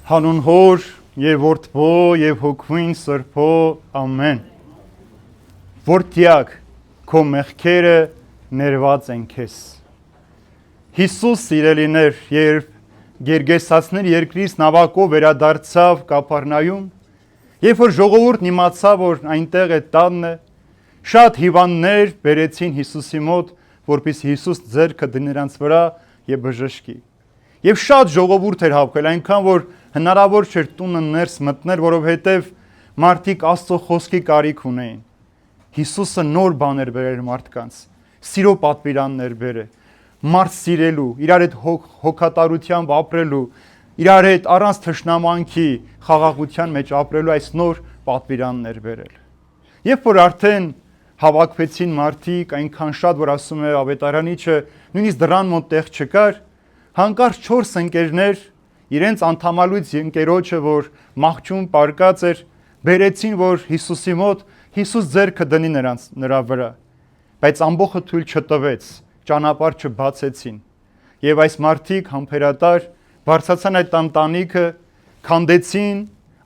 Հանուն Հոր եւ Որդվո եւ Հոգվին Սրբո ամեն։ Որդյակ քո մեղքերը ներված են քեզ։ Հիսուս սիրելիներ, երբ Գերգեսացիներ երկրից նավակով վերադարձավ Կափառնայում, երբ որ ժողովուրդն իմացավ, որ այնտեղ է տանն է, շատ հիվանդներ բերեցին Հիսուսի մոտ, որպեսզի Հիսուս ձեռքը դնի նրանց վրա եւ բժշկի։ Եվ շատ ժողովուրդ էր հավաքվել, այնքան որ հնարավոր չէր տունը ներս մտնել, որովհետև մարդիկ Աստծո խոսքի կարիք ունեին։ Հիսուսը նոր բաներ բերեր մարդկանց, սիրո պատվիրաններ բերեր, մարդ սիրելու, իրար հետ հոգատարությամբ ապրելու, իրար հետ առանց թշնամանքի, խաղաղության մեջ ապրելու այս նոր պատվիրաններ բերել։ Երբ որ արդեն հավաքվեցին մարդիկ, այնքան շատ, որ ասում է ավետարանիչը, նույնիսկ դռան մոտ տեղ չկար, հանկարծ 4 ընկերներ իրենց անդամալույց ընկերոջը, որ մահճում պարկած էր, բերեցին, որ Հիսուսի մոտ Հիսուս ձեռքը դնի նրա վրա, բայց ամբողջը թույլ չտվեց, ճանապարհ չբացեցին։ Եվ այս մարդիկ համբերատար բարձրացան այդ ընտանիքը, քանդեցին,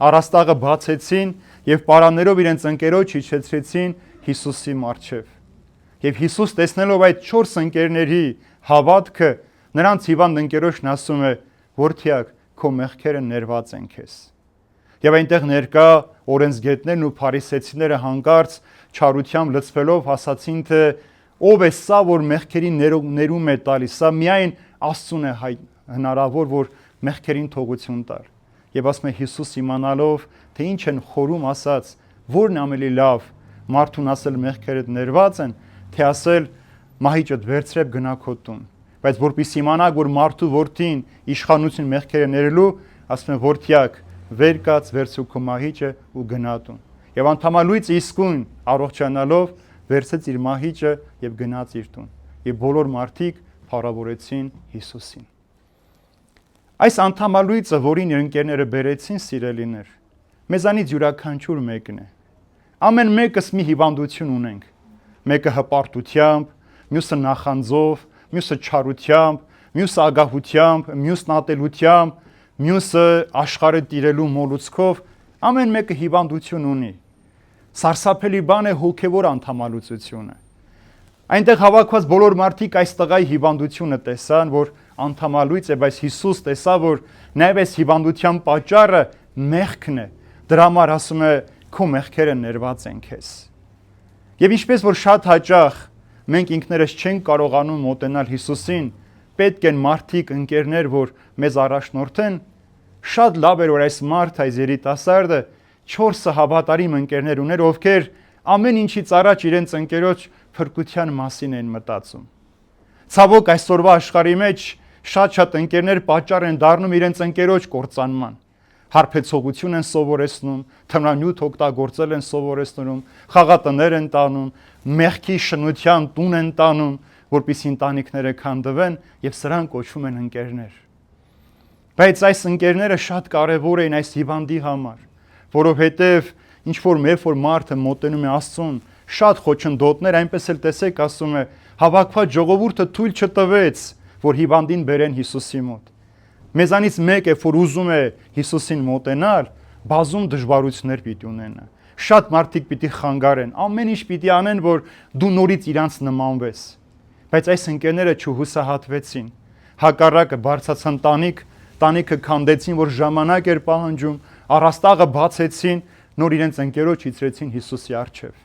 առաստաղը բացեցին եւ պարաններով իրենց ընկերոջ իջեցրեցին Հիսուսի առջև։ Եվ Հիսուս տեսնելով այդ 4 ընկերների հավատքը, նրանց հիվանդ ընկերոջն ասում է. «Որդյակ, քո մեղքերը ներված են քեզ»։ Եվ այնտեղ ներկա օրենսգետներն ու փարիսեցիները հանկարծ չարությամբ լցվելով ասացին, թե ով է սա, որ մեղքերի ներում է տալիս, սա միայն Աստծուն է հնարավոր, որ մեղքերին թողություն տալ։ Եվ ասում է Հիսուս իմանալով, թե ինչ են խորում ասած, որն ավելի լավ, մարդուն ասել մեղքերդ ներված են, թե ասել մահիճդ վերցրებ գնա քո տուն։ Բայց որպեսզի իմանաք, որ մարդու որդին իշխանություն մեղքերը ներելու, ասում է որդյակ, վեր կաց, վերցրու քո մահիճը ու գնա տուն։ Եվ անդամալույց իսկույն առողջանալով վերցրեց իր մահիճը եւ գնաց իր տուն։ Եվ բոլոր մարդիկ փառավորեցին Հիսուսին։ Այս անդամալույցը, որին իր ընկերները բերեցին, սիրելիներ, մեզանից յուրաքանչյուր մեկն է։ Ամեն մեկս մի հիվանդություն ունենք։ Մեկը հպարտությամբ, մյուսը նախանձով, մյուսը չարությամբ, մյուսը ագահությամբ, մյուսն ատելությամբ, մյուսը աշխարհը տիրելու մոլուցքով, ամեն մեկը հիվանդություն ունի։ Սարսափելի բան է հոգևոր անդամալուծությունը։ Այնտեղ հավաքված բոլոր մարդիկ այս տղայի հիվանդությունը տեսան, որ անդամալույց է, բայց Հիսուս տեսավ, որ նաև այս հիվանդության պատճառը մեղքն է։ Դրա համար ասում է քո մեղքերը ներված են քեզ։ Եվ ինչպես որ շատ հաճախ մենք ինքներս չենք կարողանում մոտենալ Հիսուսին, պետք են մարդիկ, ընկերներ, որ մեզ առաջնորդեն, շատ լավ էր, որ այս մարդը, այս երիտասարդը 4 հավատարիմ ընկերներ ուներ, ովքեր ամեն ինչից առաջ իրենց ընկերոջ փրկության մասին են մտածում։ Ցավոք այսօրվա աշխարհի մեջ շատ ընկերներ պատճառ են դառնում իրենց ընկերոջ կործանման։ Հարբեցողություն են սովորեցնում, թմրանյութ օգտագործել են սովորեցնում, խաղատներ են տանում, մեղքի շնության տուն են տանում, որպեսզի ընտանիքները քանդվեն եւ սրանք կոչվում են ընկերներ։ Բայց այս ընկերները շատ կարեւոր են այս հիվանդի համար, որովհետեւ ինչ որ մարդը մոտենում է Աստծուն, շատ խոչընդոտներ, այնպես էլ տեսեք, ասում է, հավաքված ժողովուրդը թույլ չտվեց, որ հիվանդին բերեն Հիսուսի մոտ։ Մեզանից մեկը, որ ուզում է Հիսուսին մոտենալ, բազում դժվարություններ պիտի ունենա։ Շատ մարդիկ պիտի խանգարեն, ամեն ինչ պիտի անեն, որ դու նորից իրանց նմանվես։ Բայց այս ընկերները չհուսահատվեցին։ Հակառակը բարձացան տանիքը քանդեցին, որ ժամանակ էր պահանջում, առաստաղը բացեցին, նոր իրենց ընկերոջ իցրեցին Հիսուսի առջև։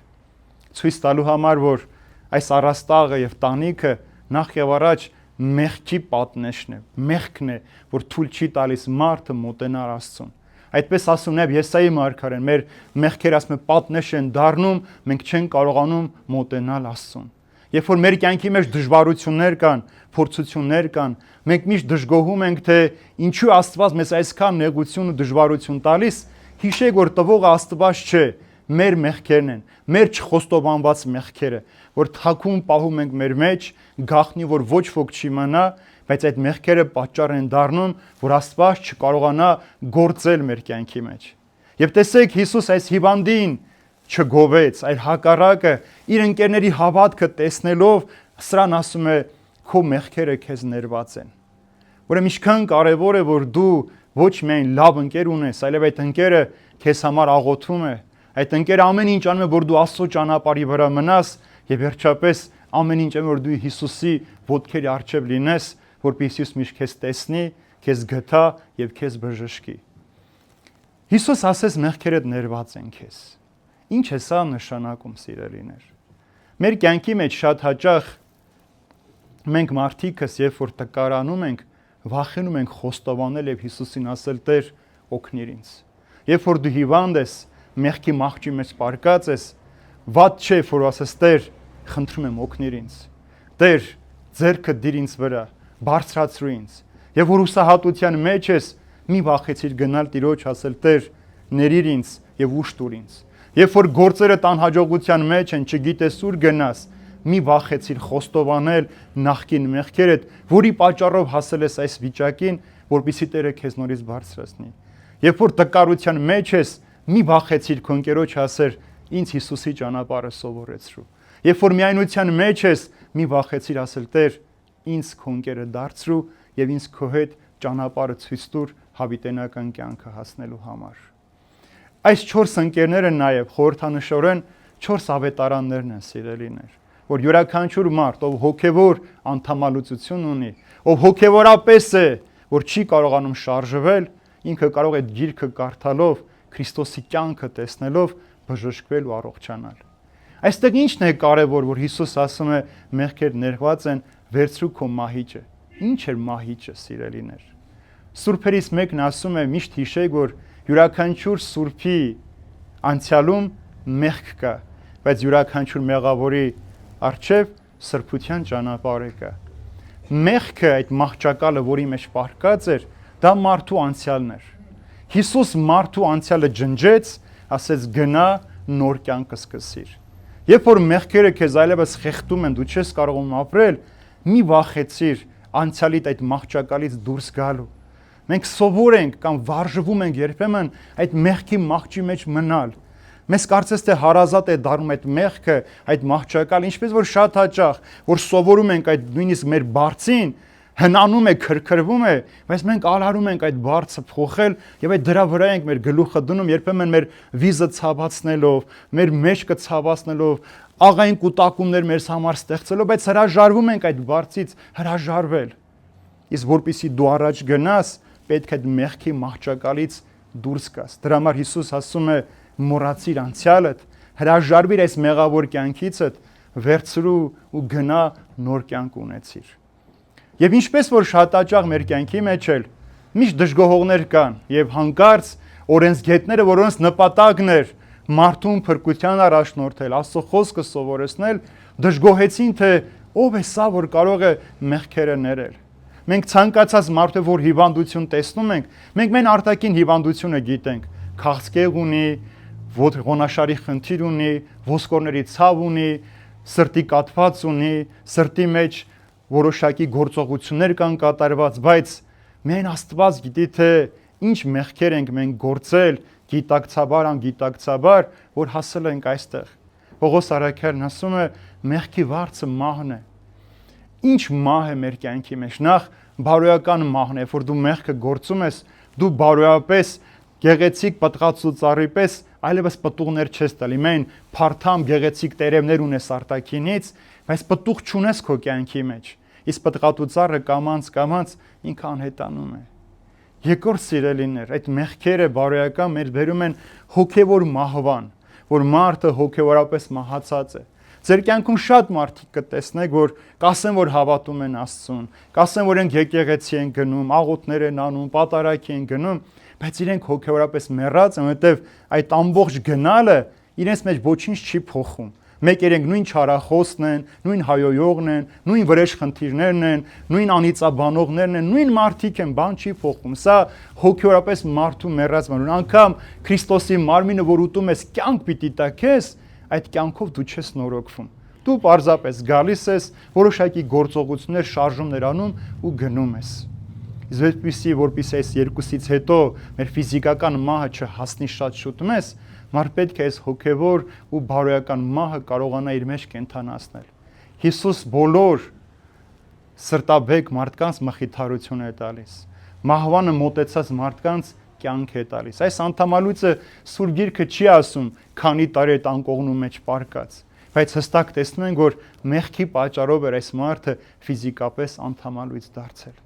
Ցույց տալու համար, որ այս առաստաղը եւ տանիքը նախ եւ առաջ մեղքի պատնեշն է, մեղքն է, որ թույլ չի տալիս մարդը մոտենալ Աստծուն։ Այդպես ասում նաև Եսայի մարգարեն, մեր մեղքերը ասում է պատնեշ են դառնում, մենք չենք կարողանում մոտենալ Աստծուն։ Երբ որ մեր կյանքի մեջ դժվարություններ կան, փորձություններ կան, մենք միշտ դժգոհում ենք, թե ինչու Աստված մեզ այսքան նեղություն ու դժվարություն տալիս, հիշեք, որ տվողը Աստված չէ, մեր մեղքերն են, մեր չխոստովանված մեղքերը, որ թաքուն պահում ենք մեր մեջ, գաղտնի որ ոչ ոք չիմանա, բայց այդ մեղքերը պատճառ են դառնում, որ Աստված չկարողանա գործել մեր կյանքի մեջ։ Եվ տեսեք, Հիսուս այս հիվանդին չգովեց, այլ հակառակը իր ընկերների հավատքը տեսնելով սրան ասում է քո մեղքերը քեզ ներված են։ Ուրեմն ինչքան կարևոր է, որ դու ոչ միայն լավ ընկեր ունես, այլև այդ ընկերը քեզ համար աղոթում է, այդ ընկերը ամեն ինչ անում է, որ դու Աստծո ճանապարհի վրա մնաս եւ վերջապես ամեն ինչ որ դու Հիսուսի ոտքերի առջև լինես, որպեսզի Հիսուս միշտ քեզ տեսնի, քեզ գթա եւ քեզ բժշկի։ Հիսուս ասես մեղքերդ ներված են քեզ։ Ինչ է սա նշանակում, սիրելիներ։ Մեր կյանքի մեջ շատ հաճախ մենք մարդիկս, երբ որ տկարանում ենք, վախենում ենք խոստովանել եւ Հիսուսին ասել Տեր, օգնիր ինձ։ Երբ որ դու հիվանդ ես, մեղքի մահճի մեջ պարկած ես, վատ չէ, որ ասես Տեր, խնդրում եմ օգնիր ինձ։ Տեր, ձեռքդ դիր ինձ վրա, բարձրացրու ինձ։ Եվ որ հուսահատության մեջ ես, մի վախեցիր գնալ Տիրոջ ասել Տեր, ներիր ինձ եւ ուշ տուր ինձ։ Երբ որ գործերդ անհաջողության մեջ են, չգիտես ուր գնաս, մի վախեցիր խոստովանել նախկին մեղքերդ, որի պատճառով հասել ես այս վիճակին, որպեսզի Տերը քեզ նորից բարձրացնի։ Երբ որ տկարության մեջ ես, մի վախեցիր քո ընկերոջ ասել ինձ Հիսուսի ճանապարհը սովորեցրու։ Երբ որ միայնության մեջ ես, մի վախեցիր ասել Տեր, ինձ քո ընկերը դարձրու եւ ինձ քո հետ ճանապարհը ցույց տուր հավիտենական կյանքը հասնելու համար։ Այս 4 ընկերները նաեւ խորհրդանշորեն 4 ավետարաններն են, սիրելիներ, որ յուրաքանչյուր մարդ, ով հոգևոր անդամալուծություն ունի, ով հոգևորապես է, որ չի կարողանում շարժվել, ինքը կարող է գիրքը կարդալով, Քրիստոսի կյանքը տեսնելով բժշկվել ու առողջանալ։ Այստեղ ինչն է կարևոր, որ Հիսուս ասում է մեղքեր ներված են, վերցրու քո մահիճը։ Ինչ էր մահիճը, սիրելիներ։ Սուրբերից մեկն ասում է միշտ հիշեք, որ յուրաքանչյուր սուրբի անցյալում մեղք կա, բայց յուրաքանչյուր մեղավորի առջև սրբության ճանապարհը կա։ Մեղքը, այդ մահճակալը, որի մեջ պառկած էր, դա մարդու անցյալն էր։ Հիսուս մարդու անցյալը ջնջեց, ասեց գնա նոր կյանք սկսիր։ Երբ որ մեղքերը քեզ այլևս խեղդում են, դու չես կարողանում ապրել, մի վախեցիր անցյալիդ այդ մահճակալից դուրս գալու։ Մենք սովոր ենք կամ վարժվում ենք երբեմն այդ մեղքի մահճի մեջ մնալ։ Մեզ կարծես թե հարազատ է դառնում այդ մեղքը, այդ մահճակալը, ինչպես որ շատ հաճախ, որ սովորում ենք այդ նույնիսկ մեր բարձին, հնանում է, քրքրվում է, բայց մենք արարում ենք այդ բարձը փոխել եւ այդ դրա վրա ենք մեր գլուխը դնում, երբեմն մեր վիզը ցավացնելով, մեր մեջքը ցավացնելով, աղային կուտակումներ մեր համար ստեղծելով, բայց հրաժարվում ենք այդ բարձից հրաժարվել։ Իսկ որpիսի դու առաջ գնաս, պետք է այդ մեղքի մահճակալից դուրս գաս։ Դրա համար Հիսուս ասում է մոռացիր անցյալդ, հրաժարվիր այս մեղավոր կյանքիցդ, վերցրու ու գնա նոր կյանք ունեցիր։ Եվ ինչպես որ շատ հաճախ մեր կյանքի մեջ էլ միշտ դժգոհողներ կան եւ հանկարծ օրենսգետները, որոնց նպատակն էր մարդուն փրկության առաջնորդել, Աստծո խոսքը սովորեցնել, դժգոհեցին, թե ով է սա, որ կարող է մեղքերը ներել։ Մենք ցանկացած մարդը, որ հիվանդություն տեսնում ենք, մենք մեն արտաքին հիվանդությունը գիտենք, քաղցկեղ ունի, ողնաշարի խնդիր ունի, ոսկորների ցավ ունի, սրտի կաթված ունի, սրտի մեջ որոշակի գործողություններ կան կատարված, բայց մեն Աստված գիտի, թե ինչ մեղքեր ենք մենք գործել, գիտակցաբար, անգիտակցաբար, որ հասել ենք այստեղ։ Պողոս առաքյալն ասում է, մեղքի վարձը մահն է։ Ինչ մահ է մեր կյանքի մեջ։ Նախ բարոյական մահն է, որ դու մեղքը գործում ես, դու բարոյապես գեղեցիկ պտղածու ծառի պես այլևս պտուղներ չես տալի, մեն փարթամ գեղեցիկ տերևներ ունես արտաքինից, բայց պտուղ չունես քո կյանքի մեջ։ Իսկ պտղատու ծառը կամած ինքը անհետանում է։ Երկրորդ սիրելիներ, այդ մեղքերը բարոյական մեր բերում են հոգևոր մահվան, որ մարդը հոգևորապես մահացած է։ Ձեր կյանքում շատ մարդիկ կտեսնեք, որ կասեն, որ հավատում են Աստծուն, կասեն, որ են եկեղեցի են գնում, աղոթներ են անում, պատարագ են գնում, բայց իրենք հոգևորապես մեռած են, որովհետև այդ ամբողջ գնալը իրենց մեջ ոչինչ չի փոխում։ Մեկ երենք նույն չարախոսն են, նույն հայոյողն են, նույն վրեժ խնդիրներն են, նույն անիծաբանողներն են, նույն մարդիկ են, բան չի փոխում։ Սա հոգևորապես մարդու մեռած բան։ Անկամ Քրիստոսի մարմինը, որ ուտում ես, կյանք պիտի տա քեզ, այդ կյանքով դու չես նորոգվում։ Դու պարզապես գալիս ես, որոշակի գործողություններ, շարժումներ անում ու գնում ես։ Որպեսզի այս երկուսից հետո մեր ֆիզիկական մահը չհասնի շատ շուտ մեզ, մարդ պետք է այս հոգևոր ու բարոյական մահը կարողանա իր մեջ կենթանացնել։ Հիսուս բոլոր սրտաբեկ մարդկանց մխիթարություն է տալիս։ մահվանը մոտեցած մարդկանց կյանք է տալիս։ Այս անդամալույցը Սուրբ Գիրքը չի ասում, քանի տարի այդ անկողնու մեջ պարկած, բայց հստակ տեսնում ենք, որ մեղքի պատճառով էր այս մարդը ֆիզիկապես անդամալույց դարձել,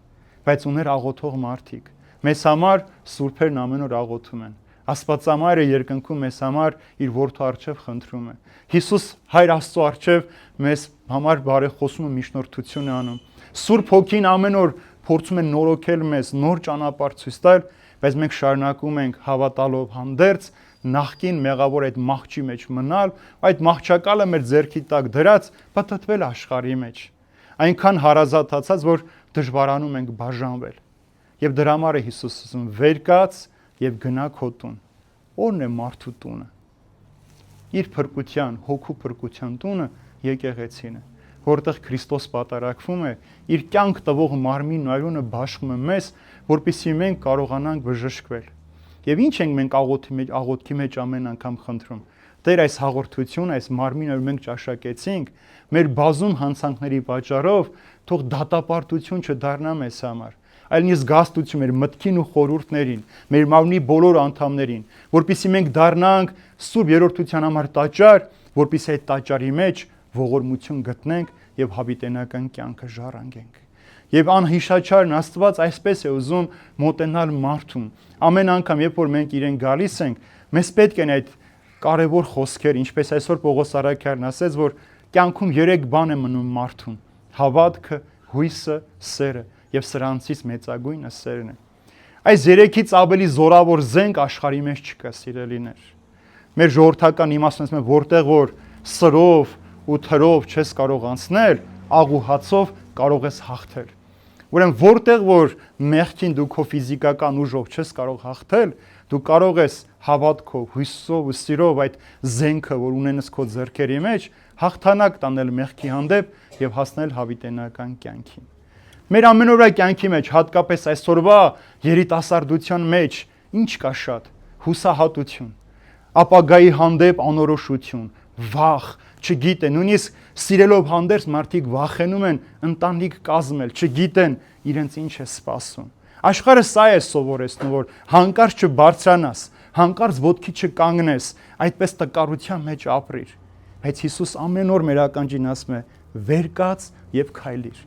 բայց ուներ աղոթող մարդիկ։ Մեզ համար սուրբերն ամեն օր աղոթում են։ Աստվածամայրը երկնքում մեզ համար իր որդու առջև խնդրում է։ Հիսուս Հայր Աստծո առջև մեզ համար բարեխոսում ու միջնորդություն է անում։ Սուրբ Հոգին ամեն օր փորձում է նորոգել մեզ, նոր ճանապարհ ցույց տալ, բայց մենք շարունակում ենք հավատալով հանդերձ նախկին մեղավոր այդ մահճի մեջ մնալ, այդ մահճակալը մեր ձեռքի տակ դրած, փաթաթվել աշխարհի մեջ։ Այնքան հարազատացած, որ դժվարանում ենք բաժանվել։ Եվ դրա համար է Հիսուս ասում. «Վեր կաց եւ գնա քո տուն»։ Ո՞րն է մարդու տունը։ Իր փրկության, հոգու փրկության տունը եկեղեցին է, որտեղ Քրիստոս պատարակվում է, իր կյանք տվող մարմինն ու արյունը բաշխում է մեզ, որպեսզի մենք կարողանանք բժշկվել։ Եվ ինչ ենք մենք աղոթքի մեջ ամեն անգամ խնդրում։ Տեր, այս հաղորդությունը, այս մարմինը, որ մենք ճաշակեցինք, մեր բազում հանցանքների պատճառով թող դատապարտություն չդառնա մեզ համար, այլ նիզգաստություն մեր մտքին ու խորհուրդներին, մեր մարմնի բոլոր անդամներին, որպեսզի մենք դառնանք Սուրբ Երրորդության համար տաճար, որպեսզի այդ տաճարի մեջ ողորմություն գտնենք եւ հավիտենական կյանքը ժառանգենք։ Եվ անհիշաչարն Աստված այսպես է ուզում մոտենալ մարդուն։ Ամեն անգամ, երբ որ մենք իրեն գալիս ենք, մեզ պետք են այդ կարևոր խոսքեր, ինչպես այսօր Պողոս առաքյալն ասեց, որ կյանքում 3 բան է մնում մարդուն՝ հավատքը, հույսը, սերը, եւ սրանցից մեծագույնը սերն է։ Այս 3-ից ավելի զորավոր զենք աշխարհի մեջ չկա, սիրելիներ։ Մեր ժողովրդական իմաստունը, որտեղ որ սրով ու թրով չես կարող անցնել, աղ ու հացով կարող ես հաղթել։ Ուրեմն որտեղ որ մեղքին դու քո ֆիզիկական ուժով չես կարող հաղթել, դու կարող ես հավատքով, հույսով ու սիրով այդ զենքը, որ ունենես քո ձեռքերի մեջ, հաղթանակ տանել մեղքի հանդեպ եւ հասնել հավիտենական կյանքին։ Մեր ամենօրյա կյանքի մեջ, հատկապես այսօրվա երիտասարդության մեջ, ինչ կա շատ՝ հուսահատություն, ապագայի հանդեպ անորոշություն, վախ, չգիտեն, նույնիսկ սիրելով հանդերձ մարդիկ վախենում են ընտանիք կազմել, չգիտեն իրենց ինչ է սպասում։ Աշխարհը սա է սովորեցնում, որ հանկարծ չբարձրանաս, հանկարծ ոտքի չկանգնես, այդպես տկարության մեջ ապրիր։ Բայց Հիսուս ամեն օր մեր ականջին ասում է. «Վեր կաց եւ քայլիր,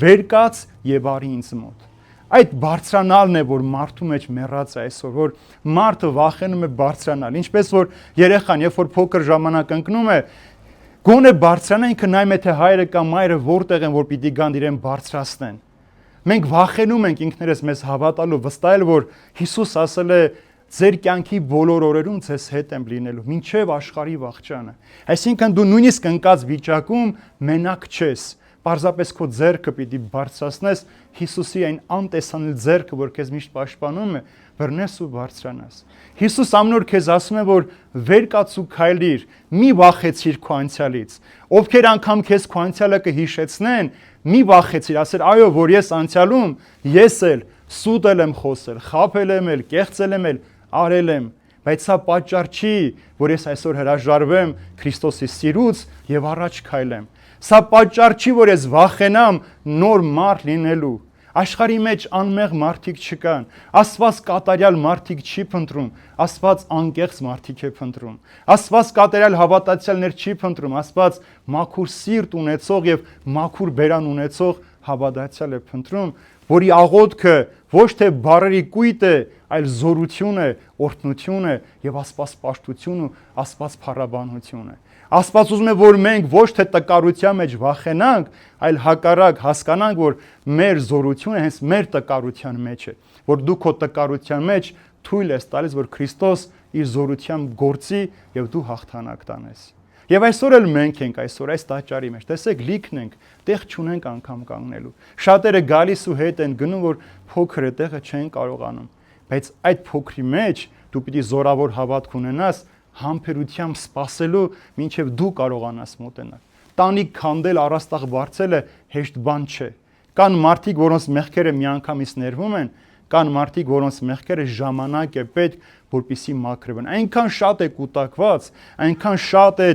վեր կաց եւ արի ինձ մոտ»։ Այդ բարձրանալն է, որ մարդու մեջ մեռած է այսօր, որ մարդը վախենում է բարձրանալ, ինչպես որ երեխան, երբ որ փոքր ժամանակ ընկնում է, գոնե բարձրանա, ինքը նայում է, թե հայրը կամ մայրը որտեղ են, որ պիտի գան իրեն բարձրացնեն։ Մենք վախենում ենք ինքներս մեզ հավատալու, վստահել, որ Հիսուս ասել է. «Ձեր կյանքի բոլոր օրերում ձեզ հետ եմ լինելու, մինչև աշխարհի վախճանը»։ Այսինքն դու նույնիսկ ընկած վիճակում մենակ չես, պարզապես քո ձեռքը պիտի բարձրացնես Հիսուսի այն անտեսանելի ձեռքը, որ քեզ միշտ պաշտպանում է, բռնես ու բարձրանաս։ Հիսուս ամեն օր քեզ ասում է, որ վեր կաց ու քայլիր, մի վախեցիր քո անցյալից։ Ովքեր անգամ քեզ քո անցյալը կհիշեցնեն, մի վախեցիր, ասել այո, որ ես անցյալում ես էլ սուտ եմ խոսել, խաբել եմ, կեղծել եմ, արել եմ, բայց սա պատճառ չի, որ ես այսօր հրաժարվեմ Քրիստոսի սիրուց եւ առաջ քայլեմ։ Սա պատճառ չի, որ ես վախենամ նոր մարդ լինելու։ Աշխարհի մեջ անմեղ մարդիկ չկան։ Աստված կատարյալ մարդիկ չի փնտրում, Աստված անկեղծ մարդիկ է փնտրում։ Աստված կատարյալ հավատացյալներ չի փնտրում, Աստված մաքուր սիրտ ունեցող եւ մաքուր բերան ունեցող հավատացյալ է փնտրում, որի աղոթքը ոչ թե բառերի կույտ է, այլ զորություն է, օրհնություն է եւ Աստված պաշտություն ու Աստված փառաբանություն է։ Աստված ուզում է, որ մենք ոչ թե տկարության մեջ վախենանք, այլ հակառակ հասկանանք, որ մեր զորությունը հենց մեր տկարության մեջ է, որ դու քո տկարության մեջ թույլ ես տալիս, որ Քրիստոս իր զորությամբ գործի եւ դու հաղթանակ տանես։ Եվ այսօր էլ մենք ենք այսօր այս տաճարի մեջ, տեսեք, լիքն ենք, տեղ չունենք անգամ կանգնելու։ Շատերը գալիս ու հետ են գնում, որ փոքր է, տեղը չեն կարողանում, բայց այդ փոքրի մեջ դու պիտի զորավոր հավատք ունենաս, համբերությամբ սпасելու, մինչև դու կարողանաս մոտենալ։ Տանիք քանդել, առաստաղ բարձելը հեշտ բան չէ։ Կան մարդիկ, որոնց մեղքերը միանգամից ներվում են, կան մարդիկ, որոնց մեղքերը ժամանակ է պետք, որպեսզի մաքրվեն։ Այնքան շատ է կուտակված, այնքան շատ է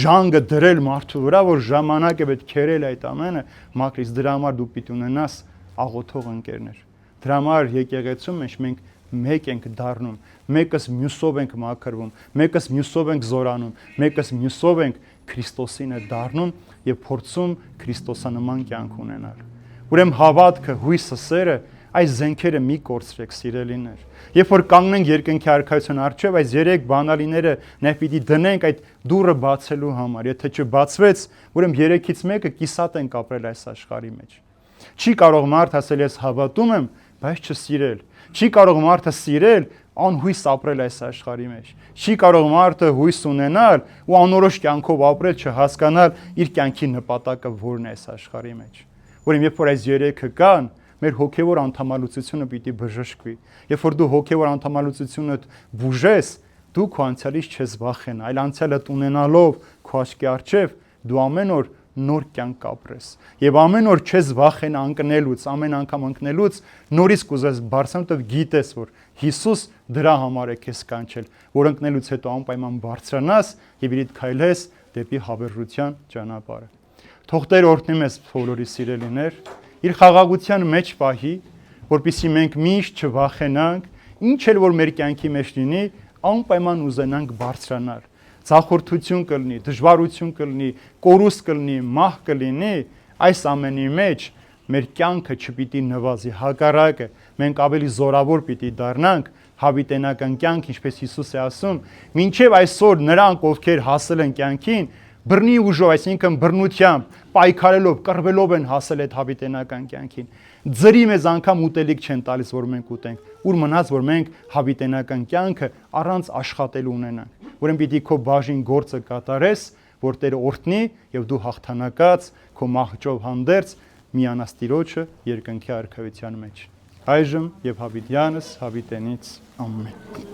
ժանգը դրել մարդու վրա, որ ժամանակ է պետք քերել այդ ամենը, մաքրից։ Դրա համար դու պիտի ունենաս աղոթող ընկերներ։ Դրա համար եկեղեցու մեջ մենք մեկ ենք դառնում, մեկս մյուսով ենք մաքրվում, մեկս մյուսով ենք զորանում, մեկս մյուսով ենք Քրիստոսին դառնում եւ փորձում Քրիստոսանման կյանք ունենալ։ Ուրեմն հավատքը, հույսը, սերը, այս զենքերը մի կորցրեք, սիրելիներ։ Երբ որ կանգնենք երկնքի արքայության առջև, այս երեք բանալիները նա պիտի դնենք այդ դուռը բացելու համար։ Եթե չբացվեց, ուրեմն երեքից մեկը կիսատ ենք ապրել այս աշխարհի մեջ։ Չի կարող մարդ ասել ես հավատում եմ, բայց չսիրել։ Չի կարող մարդը սիրել, անհույս ապրել այս աշխարհի մեջ։ Չի կարող մարդը հույս ունենալ ու անորոշ կյանքով ապրել, չհասկանալ իր կյանքի նպատակը որն է այս աշխարհի մեջ։ Ուրեմն երբ որ այս երեքը կան, մեր հոգևոր անդամալուծությունը պիտի բժշկվի։ Երբ որ դու հոգևոր անդամալուծությունդ բուժես, դու քո անցյալից չես վախենա, այլ անցյալդ ունենալով քո աչքի առջև դու ամեն օր նոր կյանք կապրես։ Եվ ամեն օր չես վախենա ընկնելուց, ամեն անգամ ընկնելուց նորից կուզես բարձրանալ, որտեղ գիտես, որ Հիսուս դրա համար է քեզ կանչել, որ ընկնելուց հետո անպայման բարձրանաս եւ իրիդ քայլես դեպի հավերժության ճանապարհը։ Թող Տեր օրհնի մեզ բոլորի սիրելիներ, իր խաղաղության մեջ պահի, որպեսզի մենք միշտ չվախենանք, ինչ էլ որ մեր կյանքի մեջ լինի, անպայման ուզենանք բարձրանալ։ Ցախորթություն կլինի, դժվարություն կլինի, կորուստ կլինի, մահ կլինի, այս ամենի մեջ մեր կյանքը չպիտի նվազի, հակառակը մենք ավելի զորավոր պիտի դառնանք, հավիտենական կյանք, ինչպես Հիսուս է ասում, մինչև այսօր նրանք, ովքեր հասել են կյանքին, բռնի ուժով, այսինքն բռնությամբ, պայքարելով, կռվելով են հասել այդ հավիտենական կյանքին։ Ձրի մեզ անգամ ուտելիք չեն տալիս, որ մենք ուտենք, ուր մնաց, որ մենք հավիտենական կյանքը առանց աշխատելու ունենանք։ Ուրեմն պիտի քո բաժին գործը կատարես, որ Տերը օրհնի եւ դու հաղթանակած քո մահճով հանդերձ միանաս Տիրոջը երկնքի արքայության մեջ։ Այժմ եւ հավիտյանս հավիտենից ամեն։